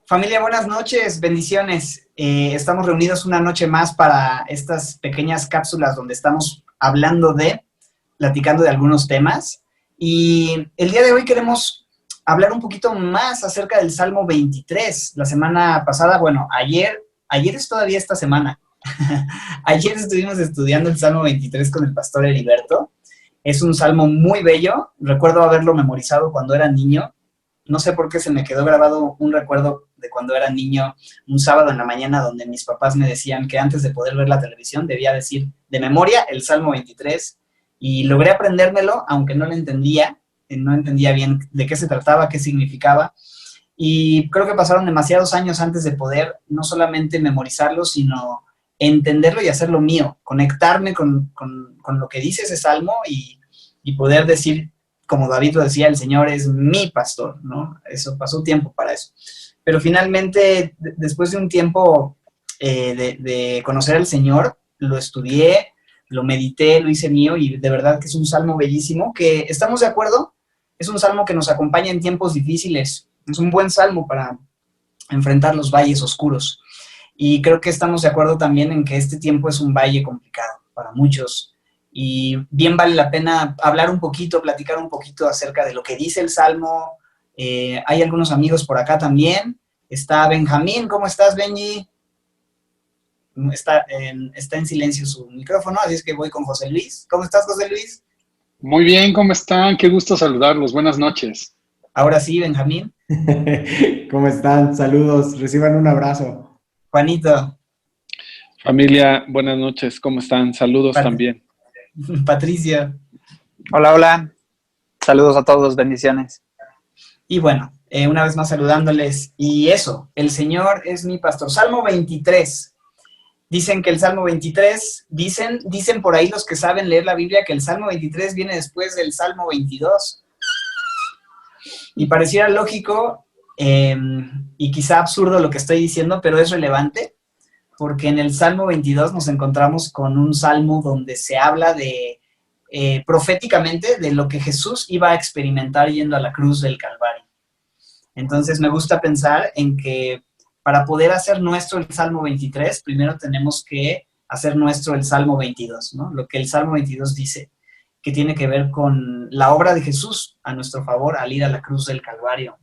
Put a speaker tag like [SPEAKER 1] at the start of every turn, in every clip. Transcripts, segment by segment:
[SPEAKER 1] Familia, buenas noches, bendiciones. Estamos reunidos una noche más para estas pequeñas cápsulas donde estamos platicando de algunos temas. Y el día de hoy queremos hablar un poquito más acerca del Salmo 23. La semana pasada, ayer es todavía esta semana. Ayer estuvimos estudiando el Salmo 23 con el pastor Heriberto. Es un salmo muy bello. Recuerdo haberlo memorizado cuando era niño. No sé por qué se me quedó grabado un recuerdo de cuando era niño, un sábado en la mañana, donde mis papás me decían que antes de poder ver la televisión debía decir de memoria el Salmo 23, y logré aprendérmelo, aunque no entendía bien de qué se trataba, qué significaba, y creo que pasaron demasiados años antes de poder no solamente memorizarlo, sino entenderlo y hacerlo mío, conectarme con lo que dice ese Salmo y poder decir, como David lo decía, el Señor es mi pastor, ¿no? Eso pasó tiempo para eso. Pero finalmente, después de un tiempo de conocer al Señor, lo estudié, lo medité, lo hice mío, y de verdad que es un salmo bellísimo, que estamos de acuerdo, es un salmo que nos acompaña en tiempos difíciles, es un buen salmo para enfrentar los valles oscuros. Y creo que estamos de acuerdo también en que este tiempo es un valle complicado para muchos, y bien vale la pena hablar un poquito, platicar un poquito acerca de lo que dice el Salmo. Hay algunos amigos por acá también. Está Benjamín. ¿Cómo estás, Benji? Está en silencio su micrófono, así es que voy con José Luis. ¿Cómo estás, José Luis?
[SPEAKER 2] Muy bien, ¿cómo están? Qué gusto saludarlos. Buenas noches.
[SPEAKER 1] Ahora sí, Benjamín.
[SPEAKER 3] ¿Cómo están? Saludos, reciban un abrazo.
[SPEAKER 1] Juanito.
[SPEAKER 4] Familia, buenas noches, ¿cómo están? Saludos también.
[SPEAKER 1] Patricia.
[SPEAKER 5] Hola, hola. Saludos a todos, bendiciones.
[SPEAKER 1] Y bueno, una vez más saludándoles. Y eso, el Señor es mi pastor. Salmo 23. Dicen que el Salmo 23, dicen por ahí los que saben leer la Biblia, que el Salmo 23 viene después del Salmo 22. Y pareciera lógico y quizá absurdo lo que estoy diciendo, pero es relevante, porque en el Salmo 22 nos encontramos con un salmo donde se habla de proféticamente de lo que Jesús iba a experimentar yendo a la cruz del Calvario. Entonces me gusta pensar en que para poder hacer nuestro el Salmo 23, primero tenemos que hacer nuestro el Salmo 22, ¿no? Lo que el Salmo 22 dice, que tiene que ver con la obra de Jesús a nuestro favor al ir a la cruz del Calvario.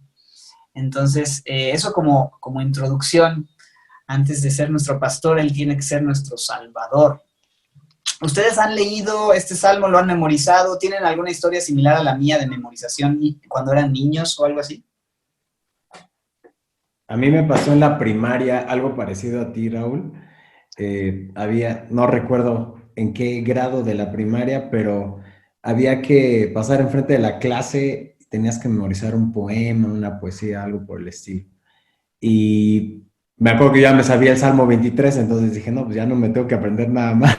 [SPEAKER 1] Entonces, eso como introducción. Antes de ser nuestro pastor, Él tiene que ser nuestro Salvador. ¿Ustedes han leído este salmo, lo han memorizado? ¿Tienen alguna historia similar a la mía de memorización cuando eran niños o algo así?
[SPEAKER 3] A mí me pasó en la primaria algo parecido a ti, Raúl. No recuerdo en qué grado de la primaria, pero había que pasar enfrente de la clase, tenías que memorizar un poema, una poesía, algo por el estilo. Y me acuerdo que ya me sabía el Salmo 23, entonces dije, no, pues ya no me tengo que aprender nada más.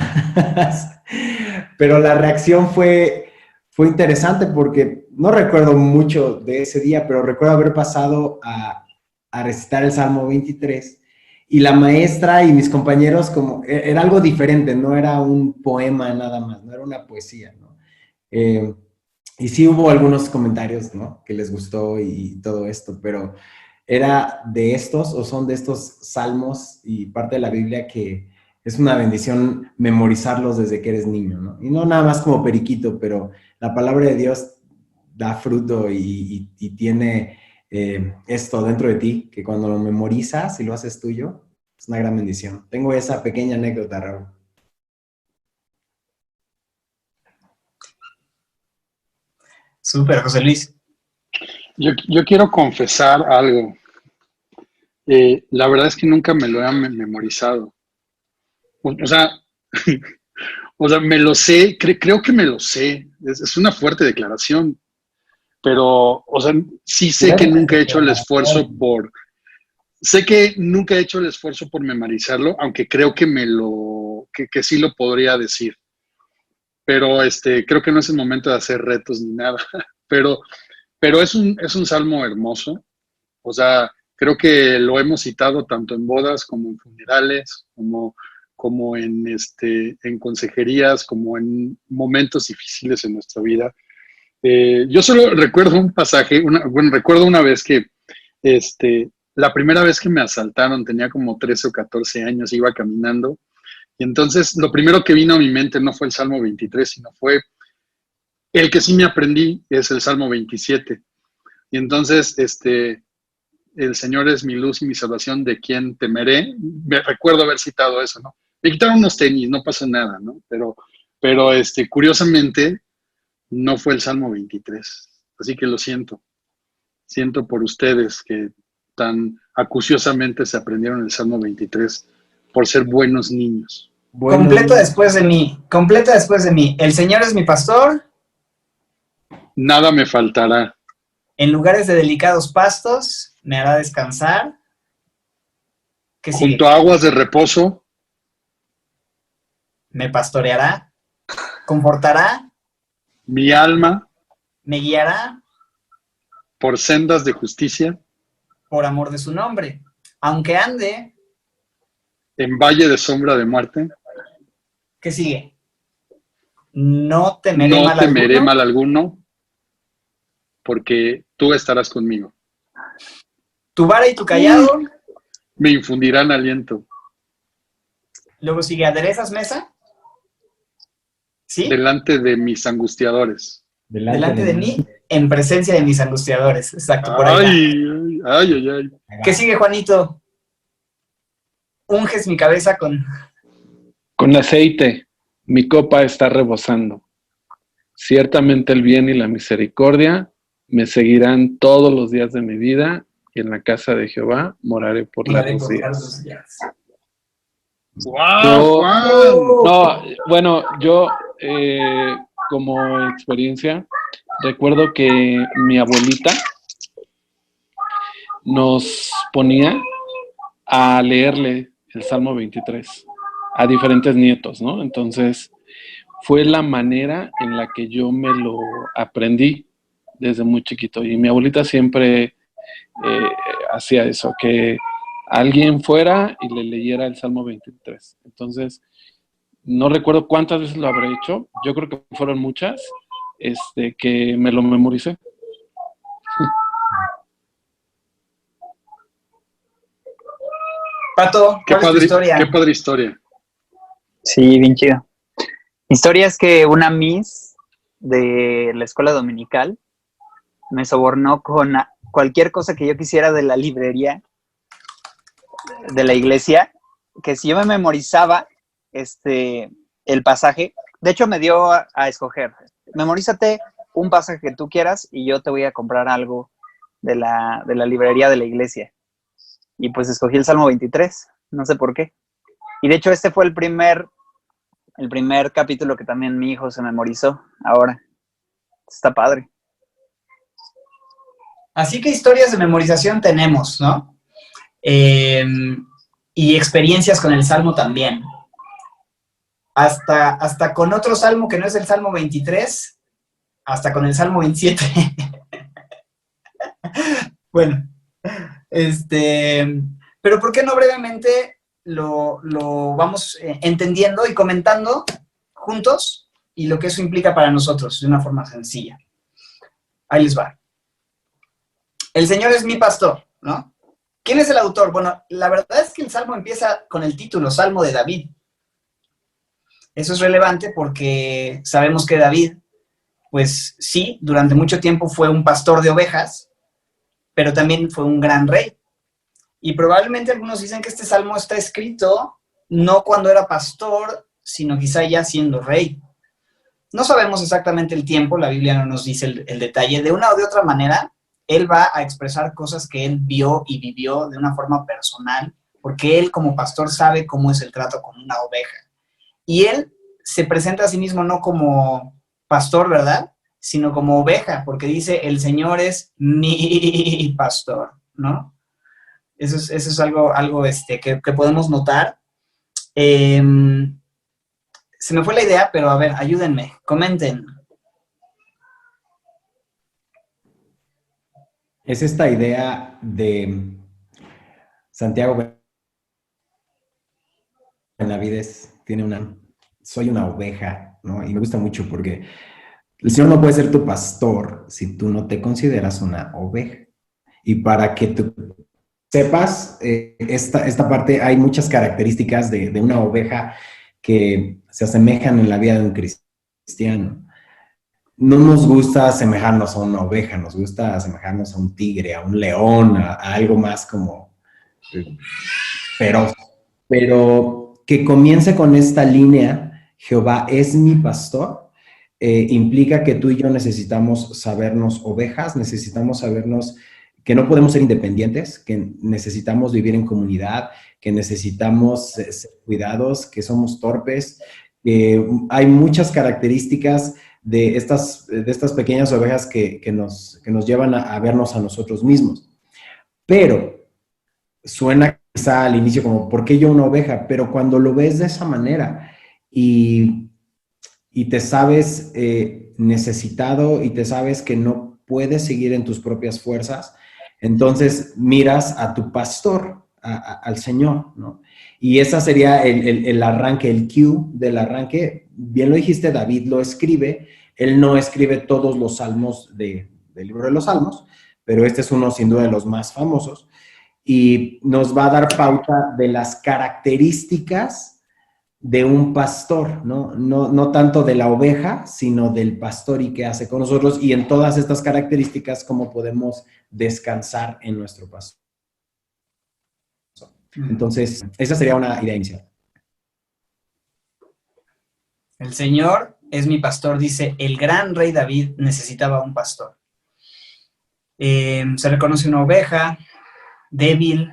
[SPEAKER 3] Pero la reacción fue interesante porque no recuerdo mucho de ese día, pero recuerdo haber pasado a recitar el Salmo 23 y la maestra y mis compañeros era algo diferente, no era un poema nada más, no era una poesía, ¿no? Y sí hubo algunos comentarios, ¿no? Que les gustó y todo esto, pero era de estos o son de estos salmos y parte de la Biblia que es una bendición memorizarlos desde que eres niño, ¿no? Y no nada más como periquito, pero la palabra de Dios da fruto y tiene esto dentro de ti, que cuando lo memorizas y lo haces tuyo, es una gran bendición. Tengo esa pequeña anécdota, Raúl.
[SPEAKER 1] Súper, José Luis.
[SPEAKER 2] Yo quiero confesar algo. La verdad es que nunca me lo he memorizado. O sea, me lo sé, creo que me lo sé. Es una fuerte declaración. Pero, sí sé que nunca he hecho el esfuerzo por memorizarlo, aunque creo que que sí lo podría decir. Pero creo que no es el momento de hacer retos ni nada. Pero es un salmo hermoso. O sea, creo que lo hemos citado tanto en bodas como en funerales, como en consejerías, como en momentos difíciles en nuestra vida. Yo solo recuerdo un pasaje, recuerdo una vez que la primera vez que me asaltaron tenía como 13 o 14 años, iba caminando. Y entonces lo primero que vino a mi mente no fue el Salmo 23, sino fue el que sí me aprendí, es el Salmo 27. Y entonces, el Señor es mi luz y mi salvación, ¿de quién temeré? Me recuerdo haber citado eso, ¿no? Me quitaron unos tenis, no pasa nada, ¿no? Pero curiosamente, no fue el Salmo 23. Así que lo siento. Siento por ustedes que tan acuciosamente se aprendieron el Salmo 23 por ser buenos niños.
[SPEAKER 3] Bueno,
[SPEAKER 1] Completa después de mí. El Señor es mi pastor,
[SPEAKER 2] Nada me faltará.
[SPEAKER 1] en lugares de delicados pastos me hará descansar. ¿Qué sigue?
[SPEAKER 2] Junto a aguas de reposo,
[SPEAKER 1] Me pastoreará, confortará,
[SPEAKER 2] mi alma,
[SPEAKER 1] me guiará
[SPEAKER 2] por sendas de justicia,
[SPEAKER 1] por amor de su nombre. Aunque ande,
[SPEAKER 2] en valle de sombra de muerte,
[SPEAKER 1] ¿qué sigue? No temeré
[SPEAKER 2] no
[SPEAKER 1] mal
[SPEAKER 2] temeré
[SPEAKER 1] alguno.
[SPEAKER 2] mal alguno, porque tú estarás conmigo.
[SPEAKER 1] Tu vara y tu callado.
[SPEAKER 2] Me infundirán aliento.
[SPEAKER 1] Luego sigue, ¿aderezas mesa? ¿Sí?
[SPEAKER 2] Delante de mis angustiadores.
[SPEAKER 1] Delante de mí, en presencia de mis angustiadores. Exacto, por ahí.
[SPEAKER 2] Ay.
[SPEAKER 1] ¿Qué sigue, Juanito? Unges mi cabeza con...
[SPEAKER 4] Con aceite, mi copa está rebosando. Ciertamente el bien y la misericordia me seguirán todos los días de mi vida, y en la casa de Jehová moraré por largos días.
[SPEAKER 2] ¡Wow, Juan!
[SPEAKER 4] No, bueno, yo como experiencia recuerdo que mi abuelita nos ponía a leerle el Salmo 23 a diferentes nietos, ¿no? Entonces fue la manera en la que yo me lo aprendí desde muy chiquito, y mi abuelita siempre hacía eso, que alguien fuera y le leyera el Salmo 23. Entonces, no recuerdo cuántas veces lo habré hecho, yo creo que fueron muchas, que me lo memoricé.
[SPEAKER 1] Pato, ¿cuál es tu historia?
[SPEAKER 2] Qué padre historia.
[SPEAKER 5] Sí, bien chido. Mi historia es que una miss de la escuela dominical me sobornó con cualquier cosa que yo quisiera de la librería de la iglesia, que si yo me memorizaba el pasaje, de hecho me dio a escoger, memorízate un pasaje que tú quieras y yo te voy a comprar algo de la librería de la iglesia. Y pues escogí el Salmo 23, no sé por qué. Y de hecho este fue el primer capítulo que también mi hijo se memorizó ahora. Está padre.
[SPEAKER 1] Así que historias de memorización tenemos, ¿no? Y experiencias con el Salmo también. Hasta con otro Salmo que no es el Salmo 23, hasta con el Salmo 27. Bueno, pero ¿por qué no brevemente lo vamos entendiendo y comentando juntos y lo que eso implica para nosotros de una forma sencilla? Ahí les va. El Señor es mi pastor, ¿no? ¿Quién es el autor? Bueno, la verdad es que el Salmo empieza con el título, Salmo de David. Eso es relevante porque sabemos que David, pues sí, durante mucho tiempo fue un pastor de ovejas, pero también fue un gran rey. Y probablemente algunos dicen que este salmo está escrito no cuando era pastor, sino quizá ya siendo rey. No sabemos exactamente el tiempo, la Biblia no nos dice el detalle. De una o de otra manera, él va a expresar cosas que él vio y vivió de una forma personal, porque él como pastor sabe cómo es el trato con una oveja. Y él se presenta a sí mismo no como pastor, ¿verdad?, sino como oveja, porque dice, el Señor es mi pastor, ¿no? Eso es algo que podemos notar. Se me fue la idea, pero a ver, ayúdenme, comenten.
[SPEAKER 3] Es esta idea de Santiago Benavides, soy una oveja, ¿no? Y me gusta mucho porque el Señor no puede ser tu pastor si tú no te consideras una oveja. Y para que tu sepas, esta parte, hay muchas características de una oveja que se asemejan en la vida de un cristiano. No nos gusta asemejarnos a una oveja, nos gusta asemejarnos a un tigre, a un león, a algo más como feroz. Pero que comience con esta línea, Jehová es mi pastor, implica que tú y yo necesitamos sabernos ovejas, necesitamos sabernos que no podemos ser independientes, que necesitamos vivir en comunidad, que necesitamos ser cuidados, que somos torpes. Hay muchas características de estas pequeñas ovejas que nos llevan a vernos a nosotros mismos. Pero suena quizá al inicio como, ¿por qué yo una oveja? Pero cuando lo ves de esa manera y te sabes necesitado y te sabes que no puedes seguir en tus propias fuerzas, entonces miras a tu pastor, al Señor, ¿no? Y esa sería el arranque, el cue del arranque. Bien lo dijiste, David lo escribe. Él no escribe todos los salmos del libro de los Salmos, pero este es uno sin duda de los más famosos. Y nos va a dar pauta de las características de un pastor, ¿no? No tanto de la oveja, sino del pastor y qué hace con nosotros, y en todas estas características, cómo podemos descansar en nuestro pastor. Entonces, esa sería una idea inicial.
[SPEAKER 1] El Señor es mi pastor, dice, el gran rey David necesitaba un pastor. Se reconoce una oveja débil,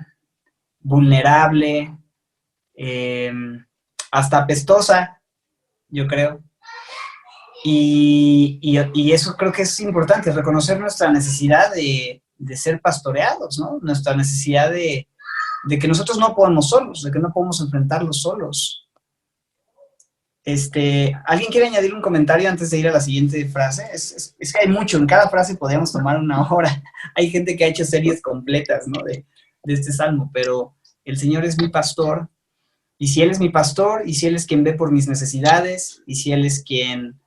[SPEAKER 1] vulnerable, hasta apestosa, yo creo. Y eso creo que es importante, reconocer nuestra necesidad de ser pastoreados, ¿no? Nuestra necesidad de que nosotros no podemos solos, de que no podemos enfrentarlos solos. ¿Alguien quiere añadir un comentario antes de ir a la siguiente frase? Es que hay mucho, en cada frase podríamos tomar una hora. Hay gente que ha hecho series completas, ¿no? de este salmo, pero el Señor es mi pastor, y si Él es mi pastor, y si Él es quien ve por mis necesidades, y si Él es quien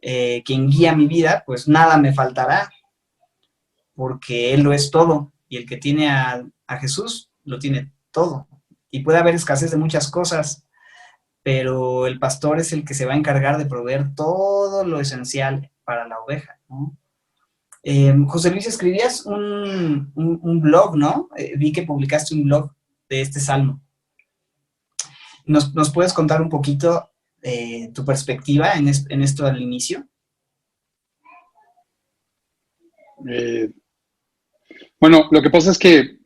[SPEAKER 1] guía mi vida, pues nada me faltará, porque Él lo es todo, y el que tiene a Jesús lo tiene todo. Y puede haber escasez de muchas cosas, pero el pastor es el que se va a encargar de proveer todo lo esencial para la oveja, ¿no? José Luis, escribías un blog, ¿no? Vi que publicaste un blog de este salmo. ¿Nos puedes contar un poquito tu perspectiva en esto al inicio?
[SPEAKER 2] Bueno, lo que pasa es que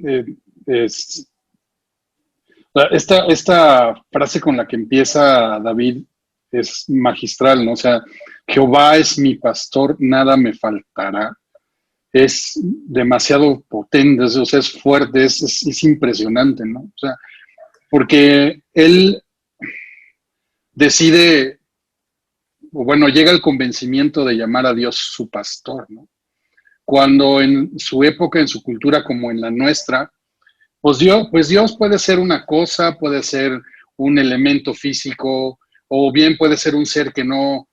[SPEAKER 2] esta frase con la que empieza David es magistral, ¿no? O sea, Jehová es mi pastor, nada me faltará. Es demasiado potente, o sea, es fuerte, es impresionante, ¿no? O sea, porque él decide, o bueno, llega al convencimiento de llamar a Dios su pastor, ¿no? Cuando en su época, en su cultura como en la nuestra, pues Dios puede ser una cosa, puede ser un elemento físico, o bien puede ser un ser que no,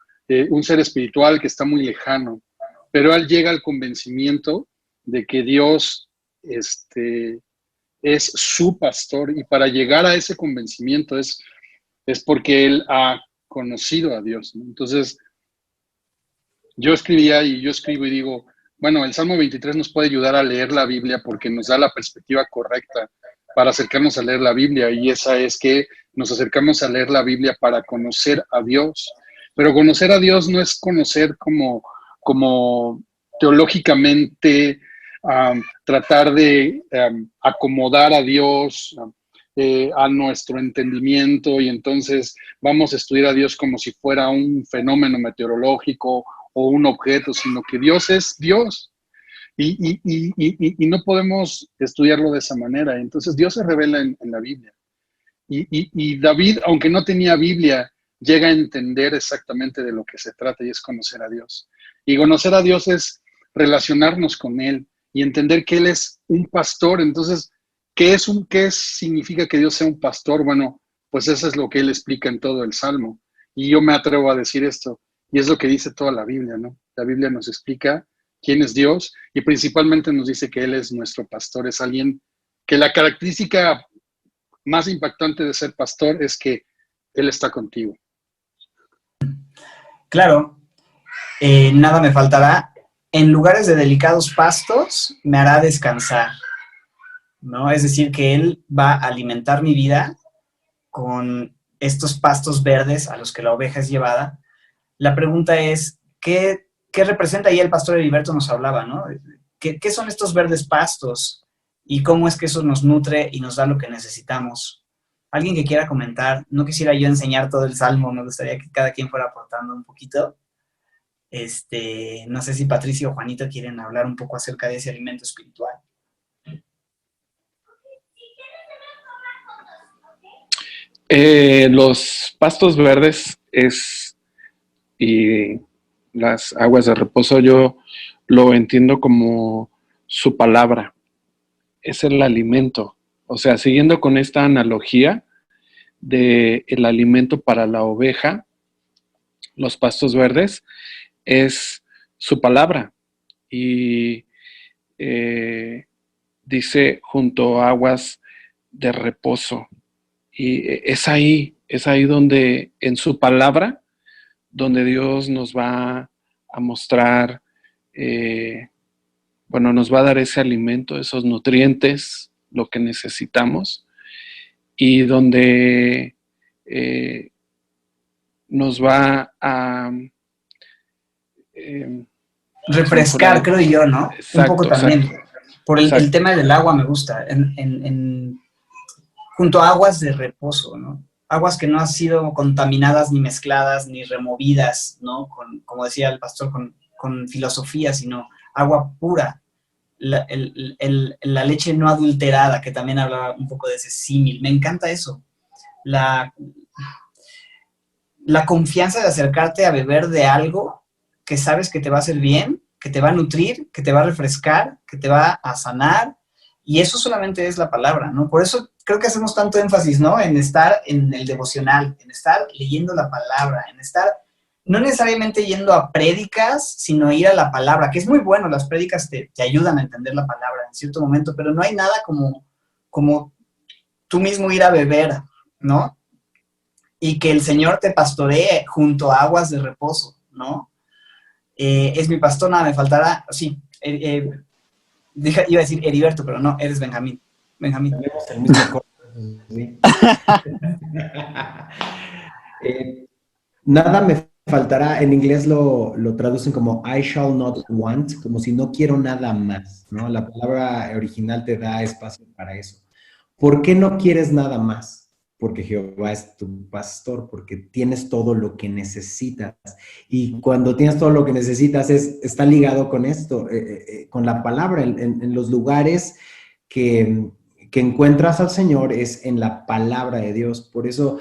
[SPEAKER 2] un ser espiritual que está muy lejano. Pero él llega al convencimiento de que Dios es su pastor, y para llegar a ese convencimiento es porque él ha conocido a Dios, ¿no? Entonces, yo escribo y digo, bueno, el Salmo 23 nos puede ayudar a leer la Biblia porque nos da la perspectiva correcta para acercarnos a leer la Biblia, y esa es que nos acercamos a leer la Biblia para conocer a Dios. Pero conocer a Dios no es conocer como teológicamente, tratar de acomodar a Dios a nuestro entendimiento, y entonces vamos a estudiar a Dios como si fuera un fenómeno meteorológico o un objeto, sino que Dios es Dios. Y no podemos estudiarlo de esa manera. Entonces Dios se revela en la Biblia. Y David, aunque no tenía Biblia, llega a entender exactamente de lo que se trata, y es conocer a Dios. Y conocer a Dios es relacionarnos con Él y entender que Él es un pastor. Entonces, ¿qué significa que Dios sea un pastor? Bueno, pues eso es lo que Él explica en todo el Salmo. Y yo me atrevo a decir esto, y es lo que dice toda la Biblia, ¿no? La Biblia nos explica quién es Dios, y principalmente nos dice que Él es nuestro pastor, es alguien que la característica más impactante de ser pastor es que Él está contigo.
[SPEAKER 1] Claro, nada me faltará. En lugares de delicados pastos me hará descansar, ¿no? Es decir, que Él va a alimentar mi vida con estos pastos verdes a los que la oveja es llevada. La pregunta es, ¿qué representa? Y el pastor Heriberto nos hablaba, ¿no? ¿Qué son estos verdes pastos? ¿Y cómo es que eso nos nutre y nos da lo que necesitamos? ¿Alguien que quiera comentar? No quisiera yo enseñar todo el salmo, me gustaría que cada quien fuera aportando un poquito. No sé si Patricio o Juanito quieren hablar un poco acerca de ese alimento espiritual.
[SPEAKER 4] Los pastos verdes y las aguas de reposo, yo lo entiendo como su palabra, es el alimento. O sea, siguiendo con esta analogía de el alimento para la oveja, los pastos verdes es su palabra. Y dice junto a aguas de reposo. Y es ahí donde, en su palabra, donde Dios nos va a mostrar, nos va a dar ese alimento, esos nutrientes, lo que necesitamos, y donde nos va a
[SPEAKER 1] refrescar, creo yo, ¿no?
[SPEAKER 4] Exacto,
[SPEAKER 1] un poco también.
[SPEAKER 4] Exacto.
[SPEAKER 1] Por el tema del agua me gusta. Junto a aguas de reposo, ¿no? Aguas que no han sido contaminadas, ni mezcladas, ni removidas, ¿no? Como decía el pastor, con filosofía, sino agua pura. La leche no adulterada, que también hablaba un poco de ese símil. Me encanta eso. La confianza de acercarte a beber de algo que sabes que te va a hacer bien, que te va a nutrir, que te va a refrescar, que te va a sanar, y eso solamente es la palabra, ¿no? Por eso creo que hacemos tanto énfasis, ¿no? En estar en el devocional, en estar leyendo la palabra, en estar no necesariamente yendo a prédicas, sino ir a la palabra, que es muy bueno, las prédicas te ayudan a entender la palabra en cierto momento, pero no hay nada como tú mismo ir a beber, ¿no? Y que el Señor te pastoree junto a aguas de reposo, ¿no? Es mi pastor, nada me faltará. Sí, iba a decir Heriberto, pero no, eres Benjamín.
[SPEAKER 3] Tenemos el mismo corte, sí. Nada me faltará, en inglés lo traducen como I shall not want, como si no quiero nada más, ¿no? La palabra original te da espacio para eso. ¿Por qué no quieres nada más? Porque Jehová es tu pastor, porque tienes todo lo que necesitas. Y cuando tienes todo lo que necesitas, está ligado con esto, con la palabra. En los lugares que encuentras al Señor es en la palabra de Dios. Por eso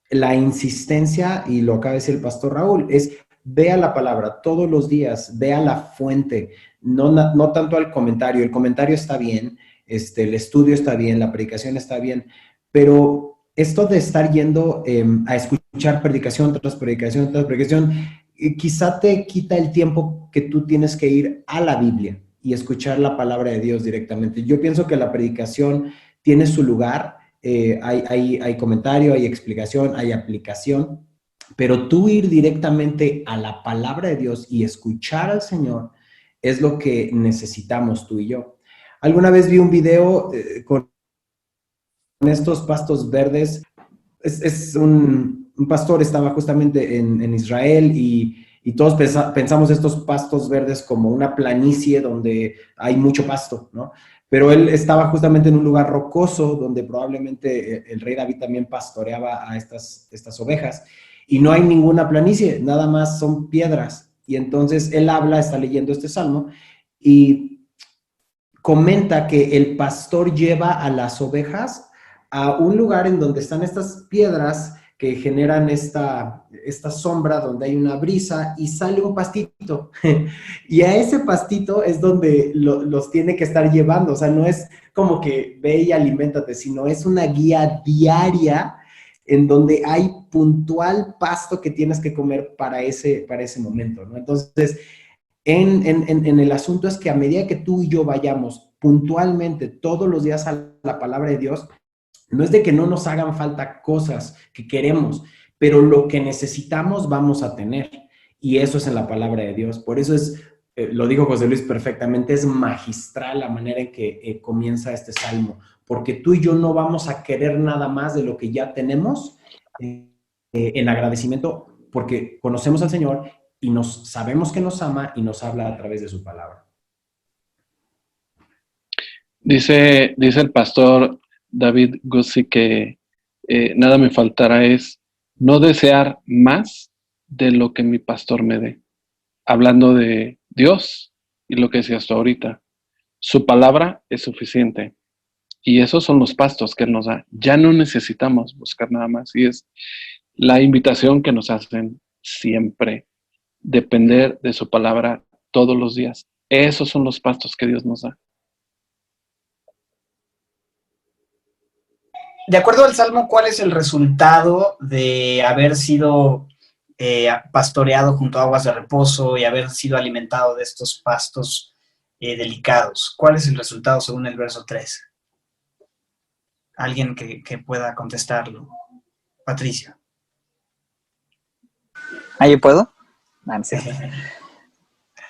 [SPEAKER 3] la insistencia, y lo acaba de decir el pastor Raúl, es vea la palabra todos los días, vea la fuente, no tanto al comentario. El comentario está bien, el estudio está bien, la predicación está bien, pero esto de estar yendo a escuchar predicación tras predicación tras predicación, quizá te quita el tiempo que tú tienes que ir a la Biblia y escuchar la palabra de Dios directamente. Yo pienso que la predicación tiene su lugar, hay comentario, hay explicación, hay aplicación, pero tú ir directamente a la palabra de Dios y escuchar al Señor es lo que necesitamos tú y yo. Alguna vez vi un video con estos pastos verdes. Un pastor estaba justamente en Israel y todos pensamos estos pastos verdes como una planicie donde hay mucho pasto, ¿no? Pero él estaba justamente en un lugar rocoso donde probablemente el rey David también pastoreaba a estas ovejas, y no hay ninguna planicie, nada más son piedras. Y entonces él está leyendo este salmo y comenta que el pastor lleva a las ovejas a un lugar en donde están estas piedras que generan esta sombra, donde hay una brisa y sale un pastito. Y a ese pastito es donde los tiene que estar llevando. O sea, no es como que ve y aliméntate, sino es una guía diaria en donde hay puntual pasto que tienes que comer para ese momento, ¿no? Entonces, en el asunto es que a medida que tú y yo vayamos puntualmente todos los días a la palabra de Dios, no es de que no nos hagan falta cosas que queremos, pero lo que necesitamos vamos a tener. Y eso es en la palabra de Dios. Por eso es, lo dijo José Luis perfectamente, es magistral la manera en que comienza este salmo. Porque tú y yo no vamos a querer nada más de lo que ya tenemos en agradecimiento, porque conocemos al Señor y sabemos que nos ama y nos habla a través de su palabra.
[SPEAKER 4] Dice el pastor David Guzzi que nada me faltará es no desear más de lo que mi pastor me dé. Hablando de Dios y lo que decías hasta ahorita, su palabra es suficiente. Y esos son los pastos que Él nos da. Ya no necesitamos buscar nada más. Y es la invitación que nos hacen siempre. Depender de su palabra todos los días. Esos son los pastos que Dios nos da.
[SPEAKER 1] De acuerdo al Salmo, ¿cuál es el resultado de haber sido pastoreado junto a aguas de reposo y haber sido alimentado de estos pastos delicados? ¿Cuál es el resultado según el verso 3? Alguien que pueda contestarlo. Patricia.
[SPEAKER 5] ¿Ahí puedo? No, no sé.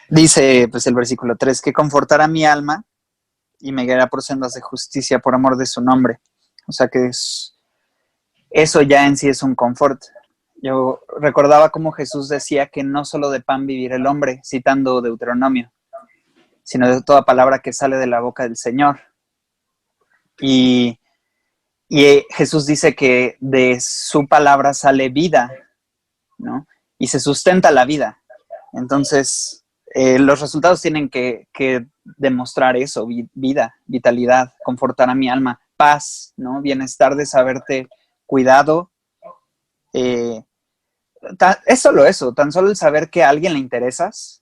[SPEAKER 5] Dice pues el versículo 3, que confortará mi alma y me guiará por sendas de justicia por amor de su nombre. O sea que eso ya en sí es un confort. Yo recordaba cómo Jesús decía que no solo de pan vivirá el hombre, citando Deuteronomio, sino de toda palabra que sale de la boca del Señor. Y Jesús dice que de su palabra sale vida, ¿no? Y se sustenta la vida. Entonces, los resultados tienen que demostrar eso, vida, vitalidad, confortar a mi alma, paz, ¿no? Bienestar de saberte cuidado. Es solo eso, tan solo el saber que a alguien le interesas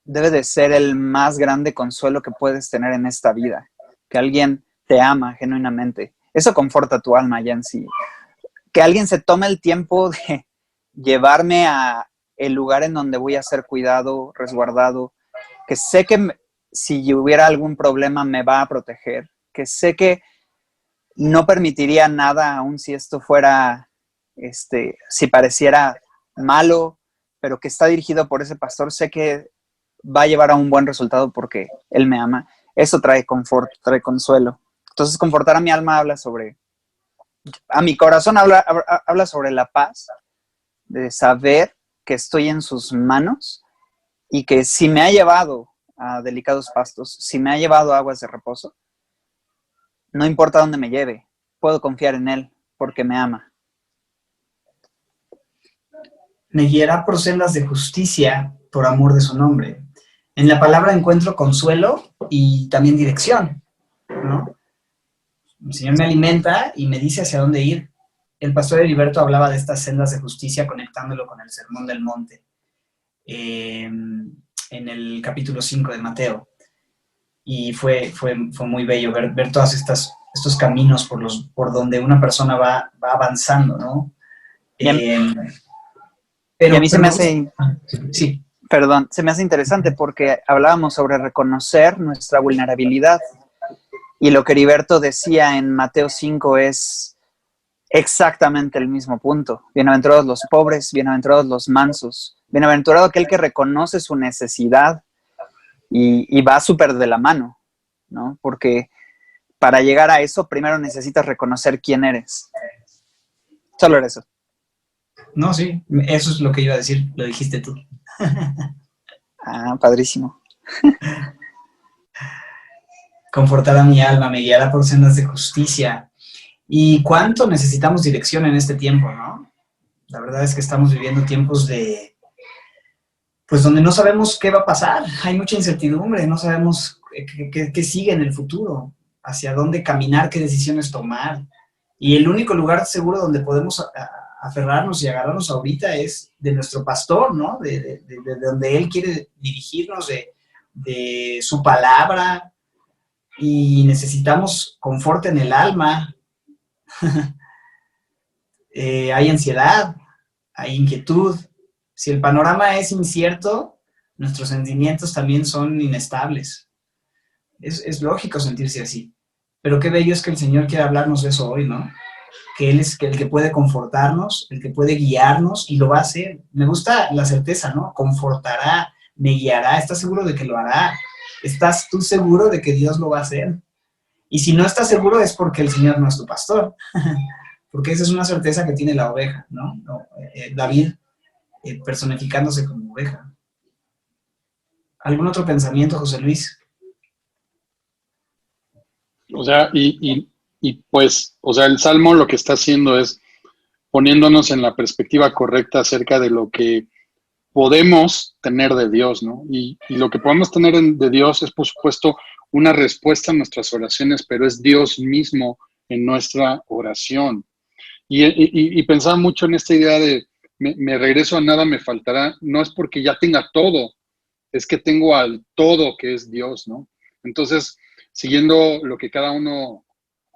[SPEAKER 5] debe de ser el más grande consuelo que puedes tener en esta vida, que alguien te ama genuinamente. Eso conforta tu alma ya en sí. Que alguien se tome el tiempo de llevarme a el lugar en donde voy a ser cuidado, resguardado, que sé que si hubiera algún problema me va a proteger, que sé que no permitiría nada, aun si esto fuera, si pareciera malo, pero que está dirigido por ese pastor, sé que va a llevar a un buen resultado porque él me ama. Eso trae confort, trae consuelo. Entonces, confortar a mi alma habla sobre, a mi corazón habla sobre la paz, de saber que estoy en sus manos y que si me ha llevado a delicados pastos, si me ha llevado a aguas de reposo, no importa dónde me lleve, puedo confiar en Él porque me ama.
[SPEAKER 1] Me guiará por sendas de justicia por amor de su nombre. En la palabra encuentro consuelo y también dirección, ¿no? El Señor me alimenta y me dice hacia dónde ir. El pastor Heriberto hablaba de estas sendas de justicia conectándolo con el Sermón del Monte en el capítulo 5 de Mateo. Y fue muy bello ver todos estos caminos por donde una persona va avanzando, ¿no?
[SPEAKER 5] Pero a mí se me hace...
[SPEAKER 1] Sí.
[SPEAKER 5] Perdón, se me hace interesante porque hablábamos sobre reconocer nuestra vulnerabilidad. Y lo que Heriberto decía en Mateo 5 es exactamente el mismo punto. Bienaventurados los pobres, bienaventurados los mansos, bienaventurado aquel que reconoce su necesidad y va súper de la mano, ¿no? Porque para llegar a eso, primero necesitas reconocer quién eres. Solo era eso.
[SPEAKER 1] No, sí, eso es lo que iba a decir, lo dijiste tú.
[SPEAKER 5] Ah, padrísimo.
[SPEAKER 1] Confortará mi alma, me guiará por sendas de justicia. ¿Y cuánto necesitamos dirección en este tiempo, no? La verdad es que estamos viviendo tiempos pues donde no sabemos qué va a pasar. Hay mucha incertidumbre, no sabemos qué sigue en el futuro, hacia dónde caminar, qué decisiones tomar. Y el único lugar seguro donde podemos aferrarnos y agarrarnos ahorita es de nuestro pastor, ¿no? De donde él quiere dirigirnos, de su palabra. Y necesitamos confort en el alma. Hay ansiedad, hay inquietud. Si el panorama es incierto, nuestros sentimientos también son inestables. Es lógico sentirse así. Pero qué bello es que el Señor quiere hablarnos de eso hoy, ¿no? Que Él es el que puede confortarnos, el que puede guiarnos y lo va a hacer. Me gusta la certeza, ¿no? Confortará, me guiará. ¿Estás seguro de que lo hará? ¿Estás tú seguro de que Dios lo va a hacer? Y si no estás seguro es porque el Señor no es tu pastor. Porque esa es una certeza que tiene la oveja, ¿no? David personificándose como oveja. ¿Algún otro pensamiento, José Luis?
[SPEAKER 2] O sea, pues, o sea, el Salmo lo que está haciendo es poniéndonos en la perspectiva correcta acerca de lo que podemos tener de Dios, ¿no? Y lo que podemos tener de Dios es, por supuesto, una respuesta a nuestras oraciones, pero es Dios mismo en nuestra oración. Y pensaba mucho en esta idea de me regreso a nada me faltará, no es porque ya tenga todo, es que tengo al todo que es Dios, ¿no? Entonces, siguiendo lo que cada uno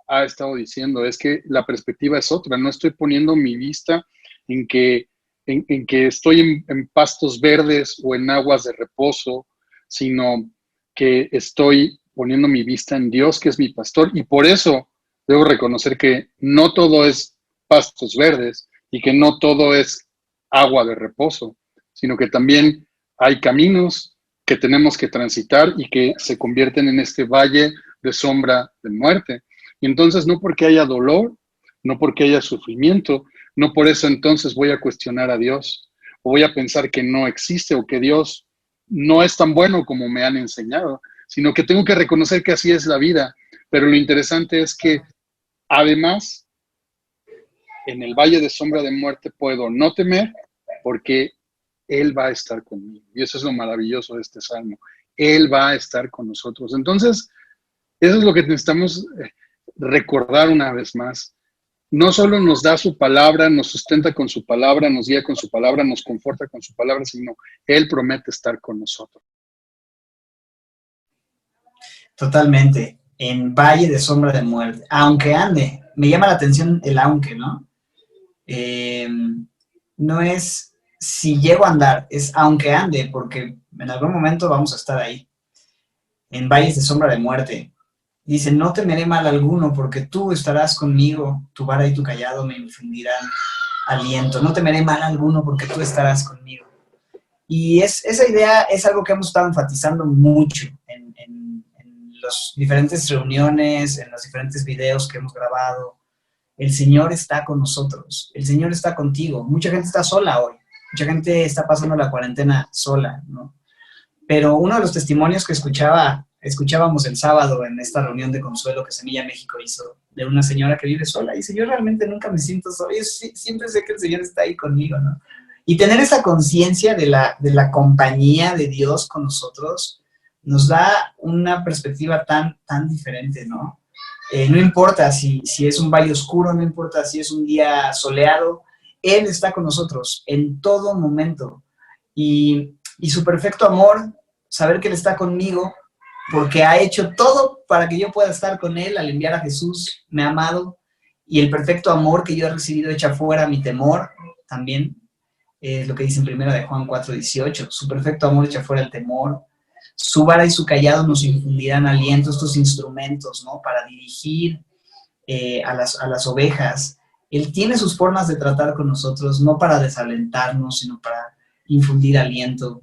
[SPEAKER 2] ha estado diciendo, es que la perspectiva es otra, no estoy poniendo mi vista en que estoy en pastos verdes o en aguas de reposo, sino que estoy poniendo mi vista en Dios, que es mi pastor, y por eso debo reconocer que no todo es pastos verdes y que no todo es agua de reposo, sino que también hay caminos que tenemos que transitar y que se convierten en este valle de sombra de muerte. Y entonces no porque haya dolor, no porque haya sufrimiento, no por eso entonces voy a cuestionar a Dios o voy a pensar que no existe o que Dios no es tan bueno como me han enseñado, sino que tengo que reconocer que así es la vida. Pero lo interesante es que además en el valle de sombra de muerte puedo no temer porque Él va a estar conmigo. Y eso es lo maravilloso de este salmo. Él va a estar con nosotros. Entonces, eso es lo que necesitamos recordar una vez más. No solo nos da su palabra, nos sustenta con su palabra, nos guía con su palabra, nos conforta con su palabra, sino Él promete estar con nosotros.
[SPEAKER 1] Totalmente. En valle de sombra de muerte. Aunque ande. Me llama la atención el aunque, ¿no? No es si llego a andar, es aunque ande, porque en algún momento vamos a estar ahí. En valles de sombra de muerte. Dice, no temeré mal alguno, porque tú estarás conmigo, tu vara y tu callado me infundirán aliento. No temeré mal alguno, porque tú estarás conmigo. Y esa idea es algo que hemos estado enfatizando mucho en las diferentes reuniones, en los diferentes videos que hemos grabado. El Señor está con nosotros, el Señor está contigo. Mucha gente está sola hoy, mucha gente está pasando la cuarentena sola, ¿no? Pero uno de los testimonios que escuchábamos el sábado en esta reunión de consuelo que Semilla México hizo, de una señora que vive sola, y dice, yo realmente nunca me siento sola, yo siempre sé que el Señor está ahí conmigo, ¿no? Y tener esa conciencia de la compañía de Dios con nosotros nos da una perspectiva tan diferente, ¿no? No importa si es un valle oscuro, no importa si es un día soleado, Él está con nosotros en todo momento. Y su perfecto amor, saber que Él está conmigo, porque ha hecho todo para que yo pueda estar con Él al enviar a Jesús, me ha amado, y el perfecto amor que yo he recibido echa fuera mi temor, también, es lo que dice en 1 de Juan 4:18, su perfecto amor echa fuera el temor, su vara y su callado nos infundirán aliento, estos instrumentos, ¿no? Para dirigir a las ovejas. Él tiene sus formas de tratar con nosotros, no para desalentarnos, sino para infundir aliento.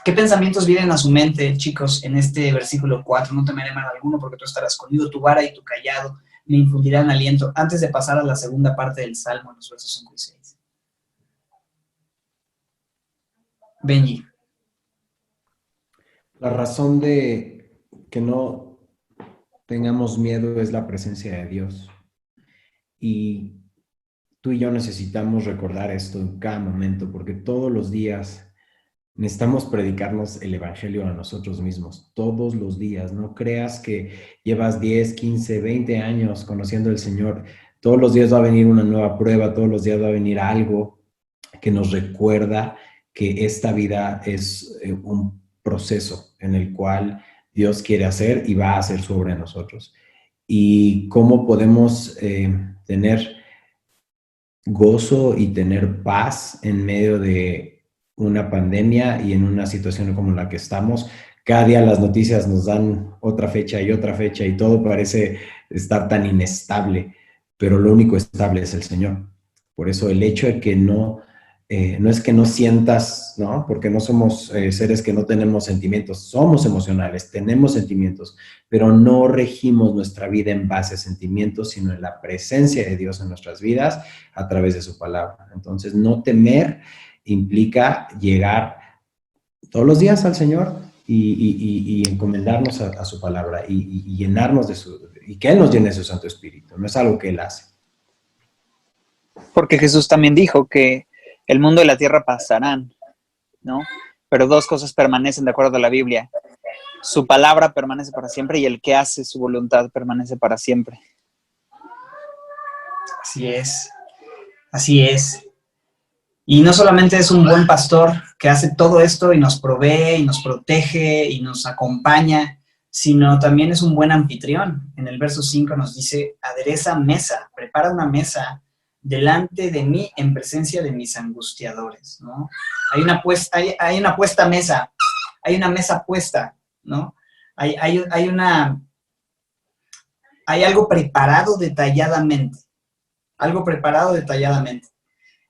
[SPEAKER 1] ¿Qué pensamientos vienen a su mente, chicos, en este versículo 4? No temeré mal alguno porque tú estarás conmigo, tu vara y tu callado me infundirán aliento. Antes de pasar a la segunda parte del Salmo, en los versos 5 y 6. Benji.
[SPEAKER 3] La razón de que no tengamos miedo es la presencia de Dios. Y tú y yo necesitamos recordar esto en cada momento, porque todos los días necesitamos predicarnos el evangelio a nosotros mismos, todos los días. No creas que llevas 10, 15, 20 años conociendo al Señor. Todos los días va a venir una nueva prueba, todos los días va a venir algo que nos recuerda que esta vida es un proceso en el cual Dios quiere hacer y va a hacer sobre nosotros. Y cómo podemos tener gozo y tener paz en medio de una pandemia y en una situación como la que estamos, Cada día las noticias nos dan otra fecha y todo parece estar tan inestable, pero lo único estable es el Señor. Por eso el hecho de que no es que no sientas, ¿no? Porque no somos seres que no tenemos sentimientos, somos emocionales, tenemos sentimientos, pero no regimos nuestra vida en base a sentimientos, sino en la presencia de Dios en nuestras vidas a través de su palabra. Entonces, no temer implica llegar todos los días al Señor y encomendarnos a su palabra y llenarnos y que Él nos llene de su Santo Espíritu. No es algo que Él hace.
[SPEAKER 5] Porque Jesús también dijo que el mundo y la tierra pasarán, ¿no? Pero dos cosas permanecen de acuerdo a la Biblia. Su palabra permanece para siempre y el que hace su voluntad permanece para siempre.
[SPEAKER 1] Así es, así es. Y no solamente es un buen pastor que hace todo esto y nos provee y nos protege y nos acompaña, sino también es un buen anfitrión. En el verso 5 nos dice, adereza mesa, prepara una mesa delante de mí en presencia de mis angustiadores, ¿no? Hay una puesta mesa, hay una mesa puesta, ¿no? Hay algo preparado detalladamente,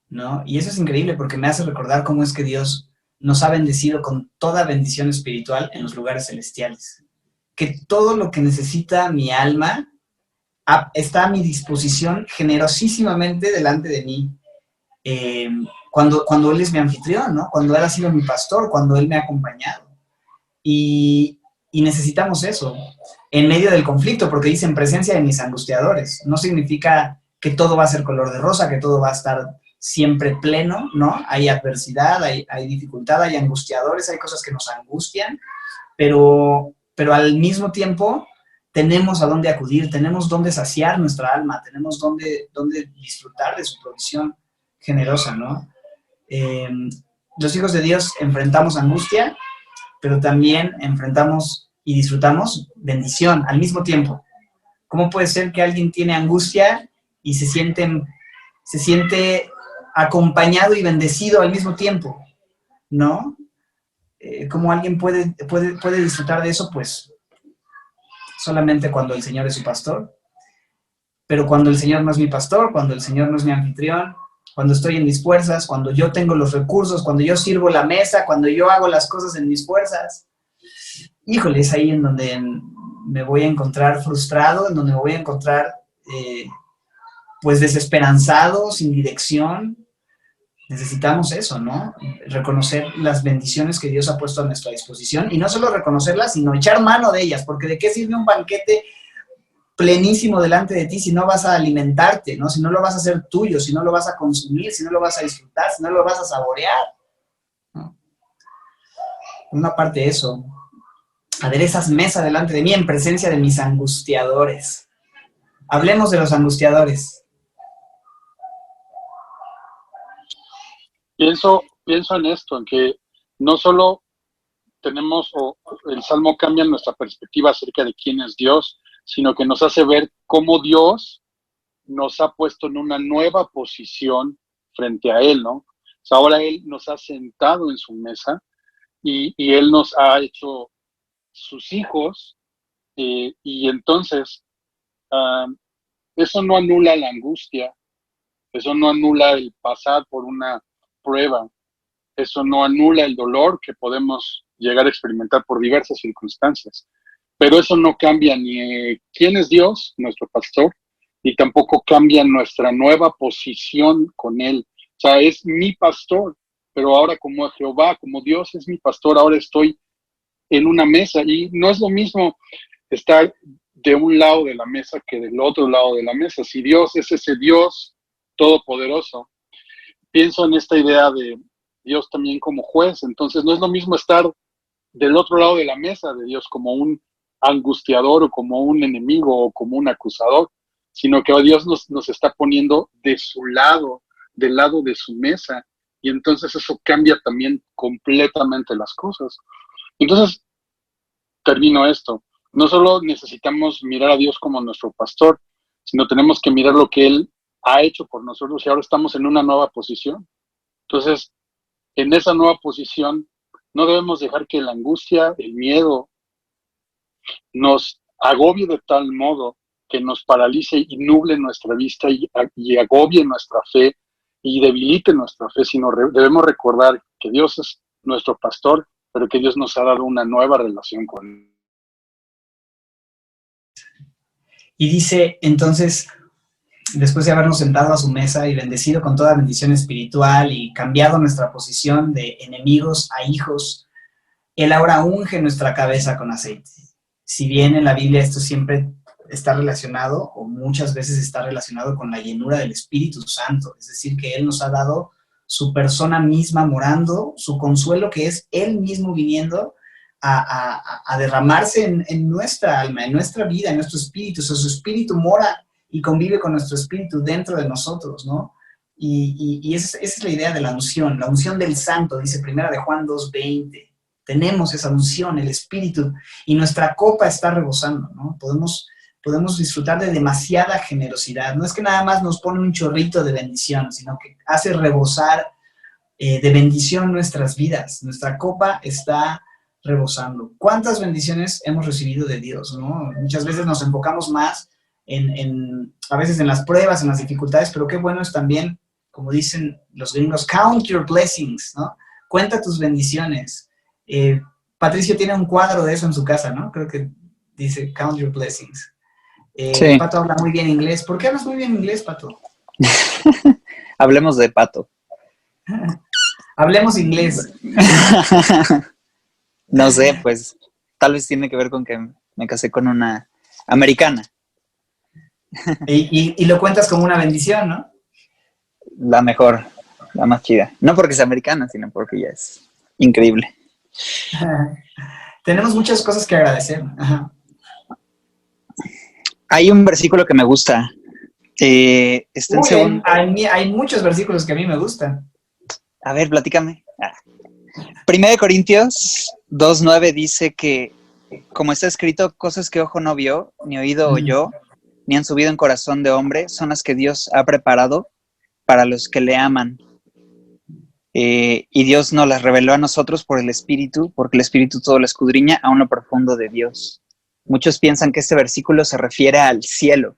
[SPEAKER 1] ¿no? Y eso es increíble porque me hace recordar cómo es que Dios nos ha bendecido con toda bendición espiritual en los lugares celestiales. Que todo lo que necesita mi alma está a mi disposición generosísimamente delante de mí. Cuando Él es mi anfitrión, ¿no? Cuando Él ha sido mi pastor, cuando Él me ha acompañado. Y necesitamos eso en medio del conflicto, porque dice en presencia de mis angustiadores. No significa que todo va a ser color de rosa, que todo va a estar siempre pleno, ¿no? Hay adversidad, hay dificultad, hay angustiadores, hay cosas que nos angustian, pero al mismo tiempo tenemos a dónde acudir, tenemos dónde saciar nuestra alma, tenemos dónde disfrutar de su provisión generosa, ¿no? Los hijos de Dios enfrentamos angustia, pero también enfrentamos y disfrutamos bendición al mismo tiempo. ¿Cómo puede ser que alguien tiene angustia y se siente acompañado y bendecido al mismo tiempo? ¿No? ¿Cómo alguien puede disfrutar de eso? Pues solamente cuando el Señor es su pastor. Pero cuando el Señor no es mi pastor, cuando el Señor no es mi anfitrión, cuando estoy en mis fuerzas, cuando yo tengo los recursos, cuando yo sirvo la mesa, cuando yo hago las cosas en mis fuerzas, híjole, es ahí en donde me voy a encontrar frustrado, en donde me voy a encontrar pues desesperanzado, sin dirección. Necesitamos eso, ¿no? Reconocer las bendiciones que Dios ha puesto a nuestra disposición y no solo reconocerlas, sino echar mano de ellas, porque ¿de qué sirve un banquete plenísimo delante de ti si no vas a alimentarte, ¿no? Si no lo vas a hacer tuyo, si no lo vas a consumir, si no lo vas a disfrutar, si no lo vas a saborear, ¿no? Una parte de eso. Aderezas mesa delante de mí en presencia de mis angustiadores. Hablemos de los angustiadores.
[SPEAKER 2] Pienso en esto, en que no solo tenemos, o el Salmo cambia nuestra perspectiva acerca de quién es Dios, sino que nos hace ver cómo Dios nos ha puesto en una nueva posición frente a Él, ¿no? O sea, ahora Él nos ha sentado en su mesa y Él nos ha hecho sus hijos, y entonces eso no anula la angustia, eso no anula el pasar por una prueba, eso no anula el dolor que podemos llegar a experimentar por diversas circunstancias, pero eso no cambia ni quién es Dios, nuestro pastor, y tampoco cambia nuestra nueva posición con Él. O sea, es mi pastor, pero ahora como Jehová, como Dios es mi pastor, ahora estoy en una mesa, y no es lo mismo estar de un lado de la mesa que del otro lado de la mesa. Si Dios es ese Dios todopoderoso, pienso en esta idea de Dios también como juez. Entonces no es lo mismo estar del otro lado de la mesa de Dios como un angustiador o como un enemigo o como un acusador, sino que Dios nos está poniendo de su lado, del lado de su mesa, y entonces eso cambia también completamente las cosas. Entonces, termino esto. No solo necesitamos mirar a Dios como nuestro pastor, sino tenemos que mirar lo que Él ha hecho por nosotros, y ahora estamos en una nueva posición. Entonces, en esa nueva posición No debemos dejar que la angustia, el miedo, nos agobie de tal modo que nos paralice y nuble nuestra vista y agobie nuestra fe y debilite nuestra fe, sino debemos recordar que Dios es nuestro pastor, pero que Dios nos ha dado una nueva relación con Él.
[SPEAKER 1] Y dice, entonces, después de habernos sentado a su mesa y bendecido con toda bendición espiritual y cambiado nuestra posición de enemigos a hijos, Él ahora unge nuestra cabeza con aceite. Si bien en la Biblia esto siempre está relacionado, o muchas veces está relacionado con la llenura del Espíritu Santo, es decir, que Él nos ha dado su persona misma morando, su consuelo que es Él mismo viniendo a derramarse en nuestra alma, en nuestra vida, en nuestro espíritu. O sea, su espíritu mora y convive con nuestro espíritu dentro de nosotros, ¿no? Y esa es la idea de la unción del santo, dice Primera de Juan 2:20. Tenemos esa unción, el espíritu, y nuestra copa está rebosando, ¿no? Podemos disfrutar de demasiada generosidad. No es que nada más nos pone un chorrito de bendición, sino que hace rebosar de bendición nuestras vidas. Nuestra copa está rebosando. ¿Cuántas bendiciones hemos recibido de Dios, no? Muchas veces nos enfocamos más a veces en las pruebas, en las dificultades, pero qué bueno es también, como dicen los gringos, count your blessings, ¿no? Cuenta tus bendiciones. Patricio tiene un cuadro de eso en su casa, ¿no? Creo que dice count your blessings.
[SPEAKER 5] Sí.
[SPEAKER 1] Pato habla muy bien inglés. ¿Por qué hablas muy bien inglés, Pato?
[SPEAKER 5] Hablemos de Pato.
[SPEAKER 1] Hablemos inglés.
[SPEAKER 5] No sé, pues tal vez tiene que ver con que me casé con una americana.
[SPEAKER 1] Y lo cuentas como una bendición, ¿no?
[SPEAKER 5] La mejor, la más chida. No porque sea americana, sino porque ella es increíble.
[SPEAKER 1] Tenemos muchas cosas que agradecer. Ajá.
[SPEAKER 5] Hay un versículo que me gusta. Está en segundo.
[SPEAKER 1] Hay muchos versículos que a mí me gustan.
[SPEAKER 5] A ver, platícame. 1 Corintios 2:9 dice que, como está escrito, cosas que ojo no vio, ni oído oyó, ni han subido en corazón de hombre, son las que Dios ha preparado para los que le aman. Y Dios nos las reveló a nosotros por el Espíritu, porque el Espíritu todo lo escudriña aún lo profundo de Dios. Muchos piensan que este versículo se refiere al cielo,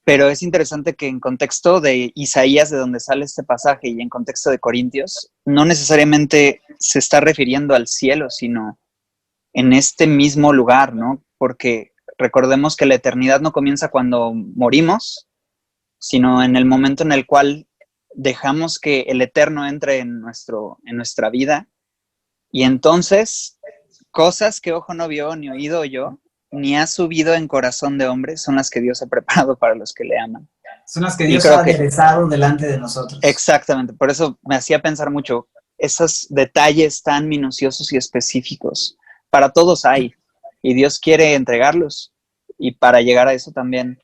[SPEAKER 5] pero es interesante que en contexto de Isaías, de donde sale este pasaje, y en contexto de Corintios, no necesariamente se está refiriendo al cielo, sino en este mismo lugar, ¿no? Porque recordemos que la eternidad no comienza cuando morimos, sino en el momento en el cual dejamos que el eterno entre en nuestra vida, y entonces cosas que ojo no vio, ni oído oyó, ni ha subido en corazón de hombre, son las que Dios ha preparado para los que le aman.
[SPEAKER 1] Son las que Dios ha aderezado delante de nosotros.
[SPEAKER 5] Exactamente, por eso me hacía pensar mucho, esos detalles tan minuciosos y específicos, para todos hay, y Dios quiere entregarlos, y para llegar a eso también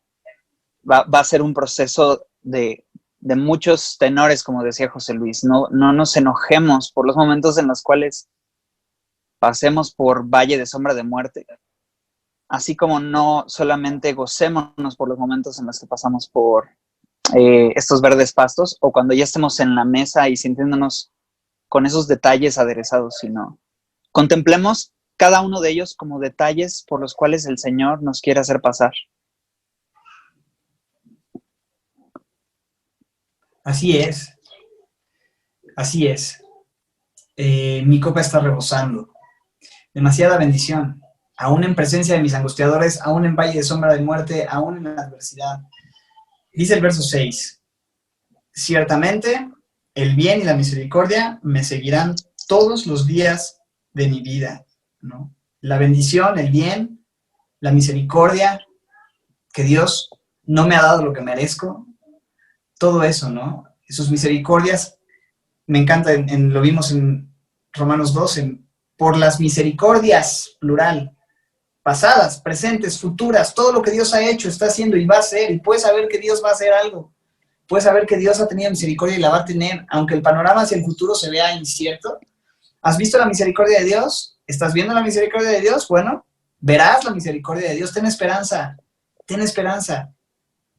[SPEAKER 5] va a ser un proceso de muchos tenores, como decía José Luis. No nos enojemos por los momentos en los cuales pasemos por valle de sombra de muerte, así como no solamente gocémonos por los momentos en los que pasamos por estos verdes pastos, o cuando ya estemos en la mesa y sintiéndonos con esos detalles aderezados, sino contemplemos cada uno de ellos como detalles por los cuales el Señor nos quiere hacer pasar.
[SPEAKER 1] Así es. Así es. Mi copa está rebosando. Demasiada bendición. Aún en presencia de mis angustiadores, aún en valle de sombra de muerte, aún en la adversidad. Dice el verso 6. Ciertamente, el bien y la misericordia me seguirán todos los días de mi vida, ¿no? La bendición, el bien, la misericordia, que Dios no me ha dado lo que merezco, todo eso, ¿no? Sus misericordias, me encanta, lo vimos en Romanos 12, por las misericordias, plural, pasadas, presentes, futuras, todo lo que Dios ha hecho, está haciendo y va a hacer, y puedes saber que Dios va a hacer algo, puedes saber que Dios ha tenido misericordia y la va a tener, aunque el panorama hacia el futuro se vea incierto. ¿Has visto la misericordia de Dios? ¿Estás viendo la misericordia de Dios? Bueno, verás la misericordia de Dios, ten esperanza,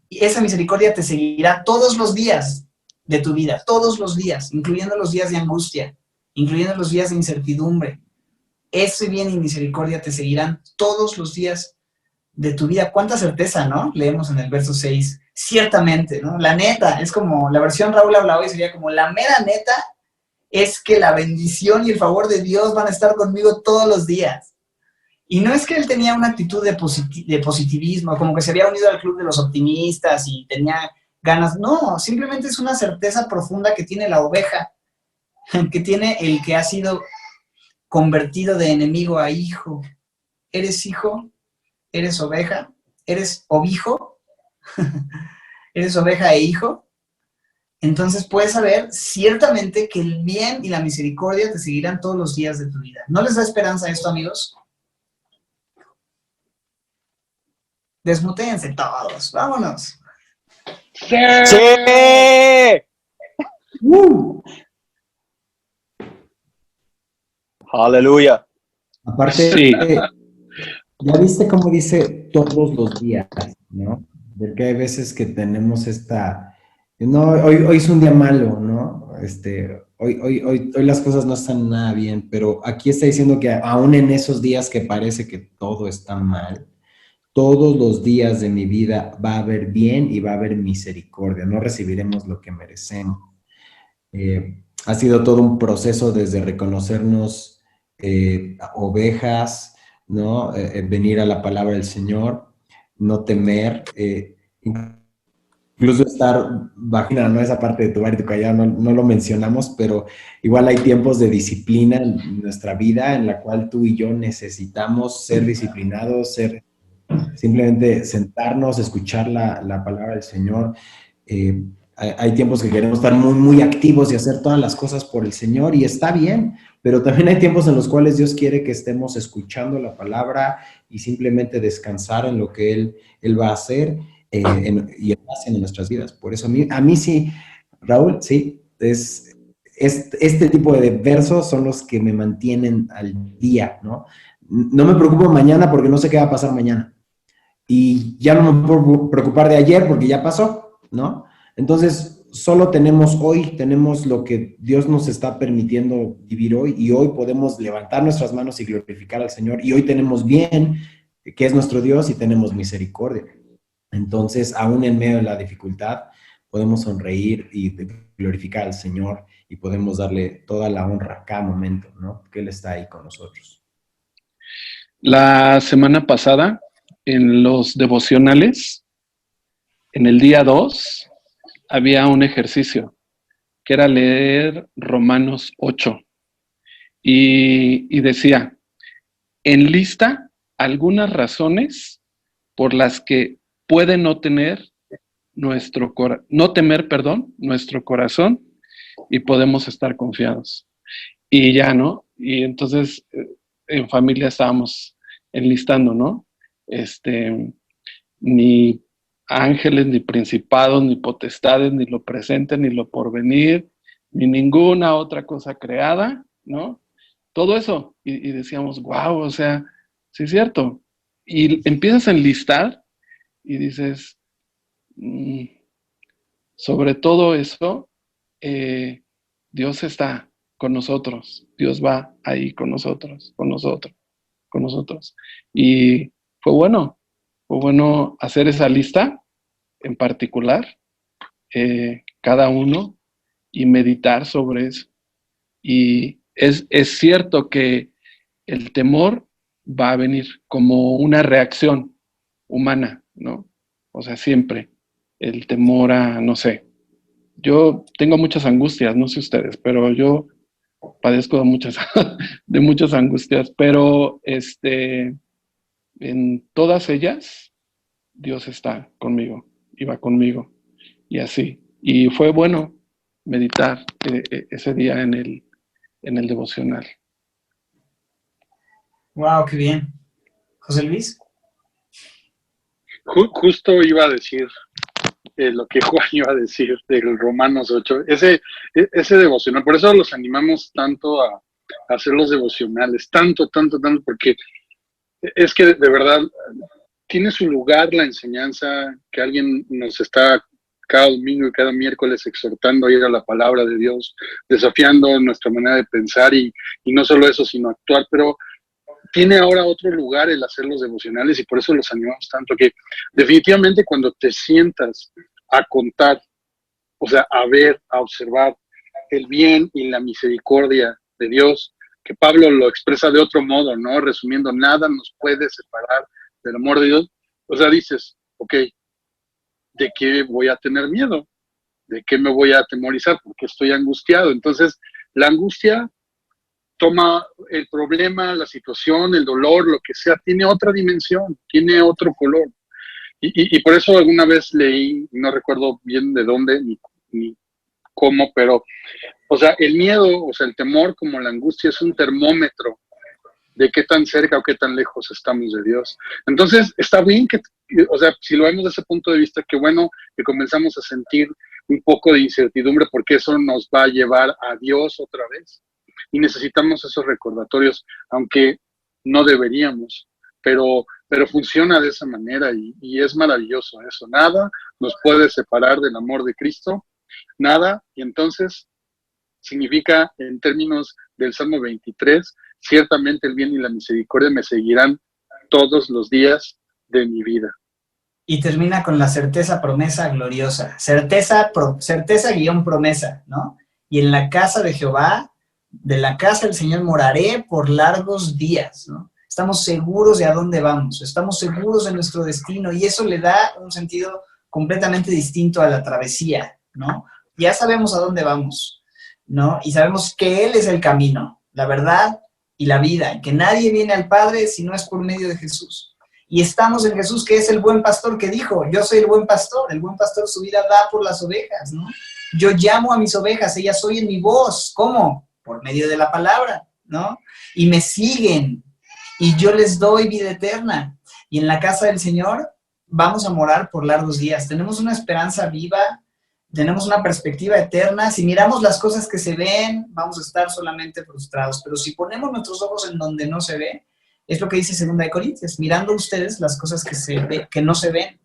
[SPEAKER 1] y esa misericordia te seguirá todos los días de tu vida, todos los días, incluyendo los días de angustia, incluyendo los días de incertidumbre. Ese bien y misericordia te seguirán todos los días de tu vida. Cuánta certeza, ¿no? Leemos en el verso 6. Ciertamente, ¿no? La neta, es como, la versión Raúl habla hoy sería como, la mera neta es que la bendición y el favor de Dios van a estar conmigo todos los días. Y no es que él tenía una actitud de positivismo, como que se había unido al club de los optimistas y tenía ganas. No, simplemente es una certeza profunda que tiene la oveja, que tiene el que ha sido convertido de enemigo a hijo. ¿Eres hijo? ¿Eres oveja? ¿Eres ovijo? ¿Eres oveja e hijo? Entonces puedes saber ciertamente que el bien y la misericordia te seguirán todos los días de tu vida. ¿No les da esperanza esto, amigos? Desmutéense todos, vámonos.
[SPEAKER 5] ¡Sí! ¡Aleluya!
[SPEAKER 3] Aparte,
[SPEAKER 4] Sí.
[SPEAKER 3] ya viste cómo dice todos los días, ¿no? Porque hay veces que tenemos no, hoy es un día malo, ¿no? Hoy las cosas no están nada bien, pero aquí está diciendo que aún en esos días que parece que todo está mal, todos los días de mi vida va a haber bien y va a haber misericordia, no recibiremos lo que merecemos. Ha sido todo un proceso desde reconocernos ovejas, ¿no? Venir a la palabra del Señor, no temer, incluso estar bajo, ¿no? Esa parte de tu bar y tu callado no lo mencionamos, pero igual hay tiempos de disciplina en nuestra vida en la cual tú y yo necesitamos ser disciplinados, simplemente sentarnos, escuchar la palabra del Señor. Hay tiempos que queremos estar muy, muy activos y hacer todas las cosas por el Señor y está bien, pero también hay tiempos en los cuales Dios quiere que estemos escuchando la palabra y simplemente descansar en lo que Él va a hacer y hacer en nuestras vidas. Por eso a mí sí, Raúl, sí, este tipo de versos son los que me mantienen al día, ¿no? No me preocupo mañana porque no sé qué va a pasar mañana. Y ya no me puedo preocupar de ayer porque ya pasó, ¿no? Entonces, solo tenemos hoy, tenemos lo que Dios nos está permitiendo vivir hoy y hoy podemos levantar nuestras manos y glorificar al Señor y hoy tenemos bien, que es nuestro Dios, y tenemos misericordia. Entonces, aún en medio de la dificultad, podemos sonreír y glorificar al Señor y podemos darle toda la honra a cada momento, ¿no? Que Él está ahí con nosotros.
[SPEAKER 4] La semana pasada, en los devocionales, en el día 2, había un ejercicio que era leer Romanos 8 y decía, enlista algunas razones por las que puede no temer, nuestro corazón y podemos estar confiados. Y ya, ¿no? Y entonces en familia estábamos enlistando, ¿no? Ni ángeles, ni principados, ni potestades, ni lo presente, ni lo porvenir, ni ninguna otra cosa creada, ¿no? Todo eso. Y decíamos, wow, o sea, sí es cierto. Y empiezas a enlistar y dices, sobre todo eso, Dios está con nosotros. Dios va ahí con nosotros, con nosotros, con nosotros. Y fue bueno hacer esa lista en particular, cada uno, y meditar sobre eso. Y es cierto que el temor va a venir como una reacción humana, ¿no? O sea, siempre el temor a, no sé, yo tengo muchas angustias, no sé ustedes, pero yo padezco de muchas, de muchas angustias, pero en todas ellas, Dios está conmigo y va conmigo y así. Y fue bueno meditar ese día en el devocional.
[SPEAKER 1] Wow, qué bien. José Luis.
[SPEAKER 2] Justo iba a decir lo que Juan iba a decir del Romanos 8, ese devocional, por eso los animamos tanto a hacer los devocionales, tanto, porque es que de verdad tiene su lugar la enseñanza que alguien nos está cada domingo y cada miércoles exhortando a ir a la palabra de Dios, desafiando nuestra manera de pensar y no solo eso, sino actuar, pero tiene ahora otro lugar el hacer los devocionales y por eso los animamos tanto, que definitivamente cuando te sientas a contar, o sea, a ver, a observar el bien y la misericordia de Dios, que Pablo lo expresa de otro modo, ¿no? Resumiendo, nada nos puede separar del amor de Dios. O sea, dices, ok, ¿de qué voy a tener miedo? ¿De qué me voy a atemorizar? Porque estoy angustiado. Entonces, la angustia toma el problema, la situación, el dolor, lo que sea, tiene otra dimensión, tiene otro color. Y por eso alguna vez leí, no recuerdo bien de dónde ni cómo, pero, o sea, el miedo, o sea, el temor como la angustia es un termómetro de qué tan cerca o qué tan lejos estamos de Dios. Entonces, está bien que, o sea, si lo vemos desde ese punto de vista, qué bueno que comenzamos a sentir un poco de incertidumbre porque eso nos va a llevar a Dios otra vez. Y necesitamos esos recordatorios, aunque no deberíamos, pero funciona de esa manera y es maravilloso eso. Nada nos puede separar del amor de Cristo, nada, y entonces significa en términos del Salmo 23, ciertamente el bien y la misericordia me seguirán todos los días de mi vida.
[SPEAKER 1] Y termina con la certeza, promesa gloriosa. Certeza, certeza guión promesa, ¿no? Y en la casa de Jehová, de la casa del Señor moraré por largos días, ¿no? Estamos seguros de a dónde vamos, estamos seguros de nuestro destino y eso le da un sentido completamente distinto a la travesía, ¿no? Ya sabemos a dónde vamos, ¿no? Y sabemos que Él es el camino, la verdad y la vida, y que nadie viene al Padre si no es por medio de Jesús. Y estamos en Jesús, que es el buen pastor que dijo, yo soy el buen pastor su vida da por las ovejas, ¿no? Yo llamo a mis ovejas, ellas oyen mi voz, ¿cómo? Por medio de la palabra, ¿no? Y me siguen, y yo les doy vida eterna. Y en la casa del Señor vamos a morar por largos días. Tenemos una esperanza viva, tenemos una perspectiva eterna. Si miramos las cosas que se ven, vamos a estar solamente frustrados. Pero si ponemos nuestros ojos en donde no se ve, es lo que dice 2 Corintios, mirando ustedes las cosas que no se ven.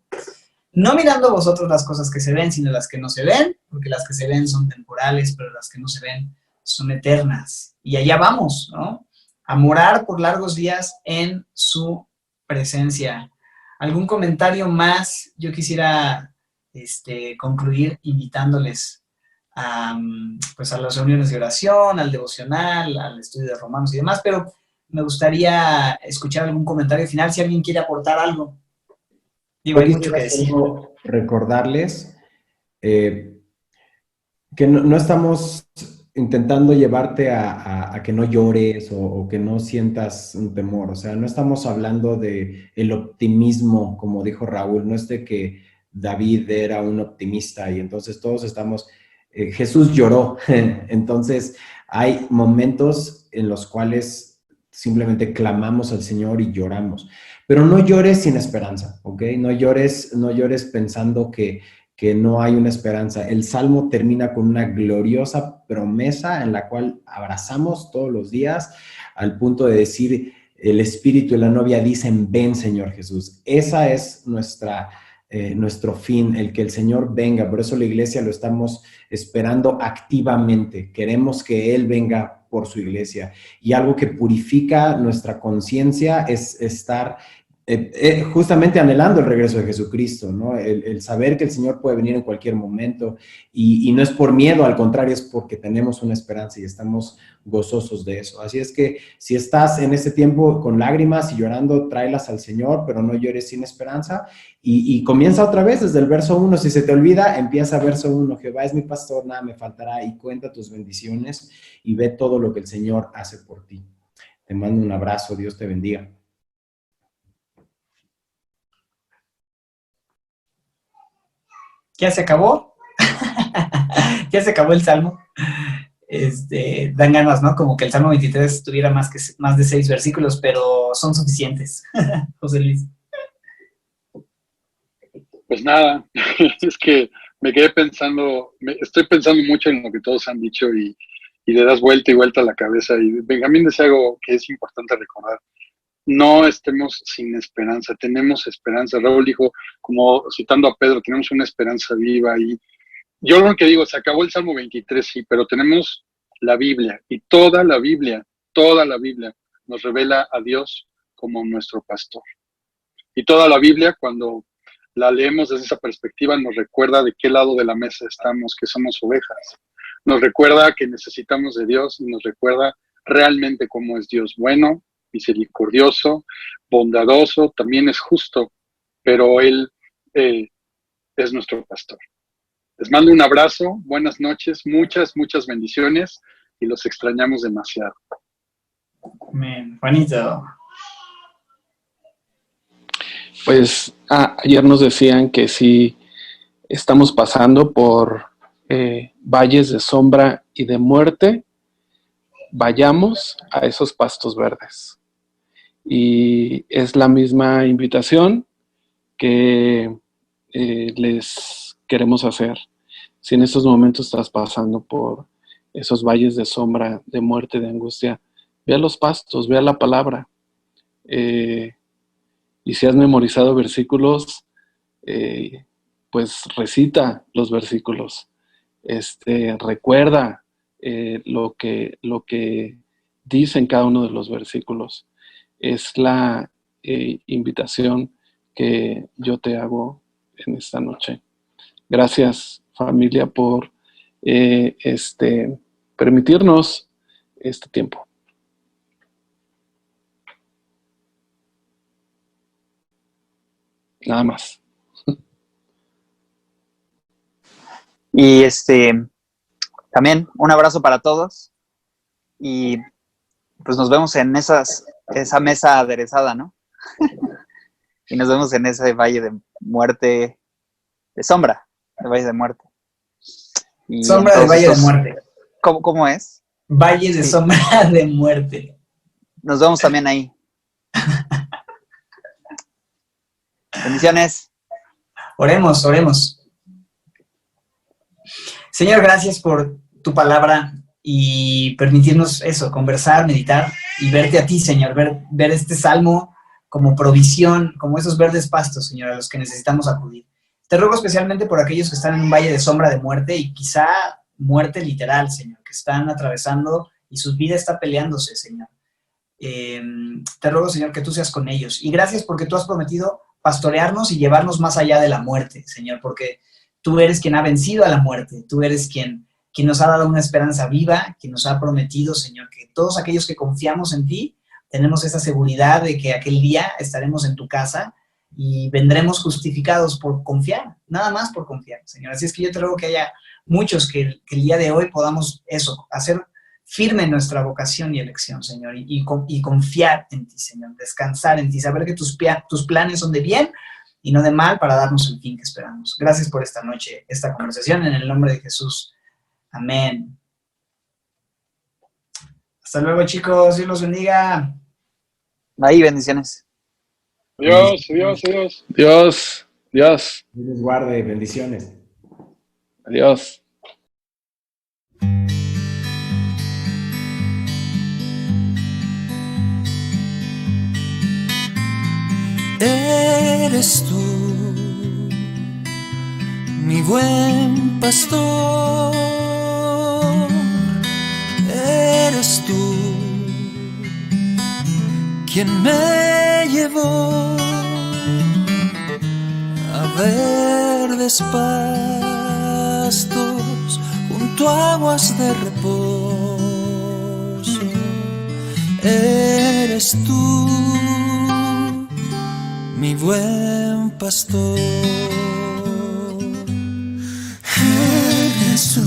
[SPEAKER 1] No mirando vosotros las cosas que se ven, sino las que no se ven, porque las que se ven son temporales, pero las que no se ven son eternas. Y allá vamos, ¿no? A morar por largos días en su presencia. ¿Algún comentario más? Yo quisiera concluir invitándoles pues a las reuniones de oración, al devocional, al estudio de Romanos y demás, pero me gustaría escuchar algún comentario final si alguien quiere aportar algo. Digo, hay mucho que decir.
[SPEAKER 3] Recordarles que no estamos intentando llevarte a que no llores o que no sientas un temor. O sea, no estamos hablando de el optimismo, como dijo Raúl. No es de que David era un optimista y entonces todos estamos... Jesús lloró. Entonces, hay momentos en los cuales simplemente clamamos al Señor y lloramos. Pero no llores sin esperanza, ¿ok? No llores pensando que no hay una esperanza. El Salmo termina con una gloriosa promesa en la cual abrazamos todos los días al punto de decir, el Espíritu y la novia dicen, ven Señor Jesús. Esa es nuestro fin, el que el Señor venga. Por eso la iglesia lo estamos esperando activamente. Queremos que Él venga por su iglesia. Y algo que purifica nuestra conciencia es estar justamente anhelando el regreso de Jesucristo, ¿no? El saber que el Señor puede venir en cualquier momento y no es por miedo, al contrario, es porque tenemos una esperanza y estamos gozosos de eso. Así es que si estás en este tiempo con lágrimas y llorando, tráelas al Señor, pero no llores sin esperanza y comienza otra vez desde el verso 1. Si se te olvida, empieza verso 1. Jehová es mi pastor, nada me faltará, y cuenta tus bendiciones y ve todo lo que el Señor hace por ti. Te mando un abrazo, Dios te bendiga.
[SPEAKER 1] ¿Ya se acabó? ¿Ya se acabó el Salmo? Dan ganas, ¿no? Como que el Salmo 23 tuviera más de 6 versículos, pero son suficientes. José Luis.
[SPEAKER 2] Pues nada, es que me quedé pensando, estoy pensando mucho en lo que todos han dicho y le das vuelta y vuelta a la cabeza. Y Benjamín decía algo que es importante recordar. no estemos sin esperanza, tenemos esperanza. Raúl dijo, como citando a Pedro, tenemos una esperanza viva y yo lo que digo, se acabó el Salmo 23, sí, pero tenemos la Biblia y toda la Biblia nos revela a Dios como nuestro pastor. Y toda la Biblia, cuando la leemos desde esa perspectiva, nos recuerda de qué lado de la mesa estamos, que somos ovejas. Nos recuerda que necesitamos de Dios y nos recuerda realmente cómo es Dios bueno, misericordioso, bondadoso, también es justo, pero Él es nuestro pastor. Les mando un abrazo, buenas noches, muchas bendiciones y los extrañamos demasiado.
[SPEAKER 1] Amén. Juanito.
[SPEAKER 4] Pues ayer nos decían que si estamos pasando por valles de sombra y de muerte, vayamos a esos pastos verdes. Y es la misma invitación que les queremos hacer. Si en estos momentos estás pasando por esos valles de sombra, de muerte, de angustia, ve a los pastos, ve a la palabra. Y si has memorizado versículos, pues recita los versículos. Recuerda lo que dice en cada uno de los versículos. Es la invitación que yo te hago en esta noche. Gracias, familia, por permitirnos este tiempo. Nada más.
[SPEAKER 5] Y también un abrazo para todos y pues nos vemos en esa mesa aderezada, ¿no? Y nos vemos en ese valle de muerte, de sombra, de valle de muerte. Y
[SPEAKER 1] Sombra de valle de muerte.
[SPEAKER 5] ¿Cómo es?
[SPEAKER 1] Valle de sombra de muerte.
[SPEAKER 5] Nos vemos también ahí. Bendiciones.
[SPEAKER 1] Oremos. Señor, gracias por tu palabra y permitirnos eso, conversar, meditar y verte a ti, Señor, ver este salmo como provisión, como esos verdes pastos, Señor, a los que necesitamos acudir. Te ruego especialmente por aquellos que están en un valle de sombra de muerte y quizá muerte literal, Señor, que están atravesando y su vida está peleándose, Señor. Te ruego, Señor, que tú seas con ellos. Y gracias porque tú has prometido pastorearnos y llevarnos más allá de la muerte, Señor, porque tú eres quien ha vencido a la muerte, tú eres quien nos ha dado una esperanza viva, quien nos ha prometido, Señor, que todos aquellos que confiamos en ti, tenemos esa seguridad de que aquel día estaremos en tu casa y vendremos justificados por confiar, nada más por confiar, Señor. Así es que yo te ruego que haya muchos que el día de hoy podamos eso, hacer firme nuestra vocación y elección, Señor, y confiar en ti, Señor, descansar en ti, saber que tus planes son de bien y no de mal para darnos el fin que esperamos. Gracias por esta noche, esta conversación, en el nombre de Jesús. Amén. Hasta luego, chicos. Dios los bendiga.
[SPEAKER 5] Ahí, bendiciones.
[SPEAKER 2] Dios.
[SPEAKER 4] Dios.
[SPEAKER 3] Dios les guarde. Bendiciones.
[SPEAKER 4] Adiós.
[SPEAKER 6] Eres tú, mi buen pastor, eres tú quien me llevó a verdes pastos junto a aguas de reposo. Eres tú, mi buen pastor. Eres tú,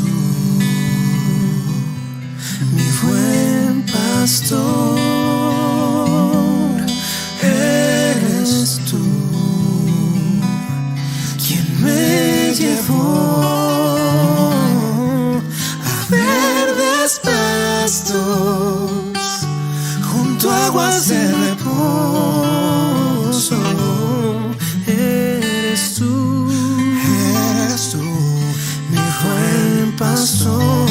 [SPEAKER 6] mi buen pastor. Eres tú quien me llevó a verdes pastos junto a aguas de reposo. Eres tú, mi buen pastor.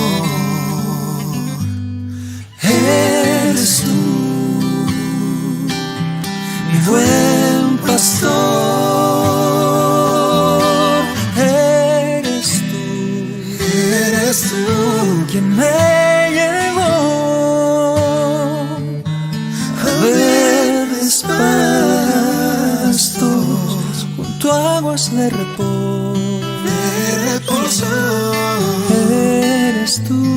[SPEAKER 6] Eres tú. buen pastor. Eres tú quien me llevó a verdes pastos junto a aguas de reposo. Eres tú.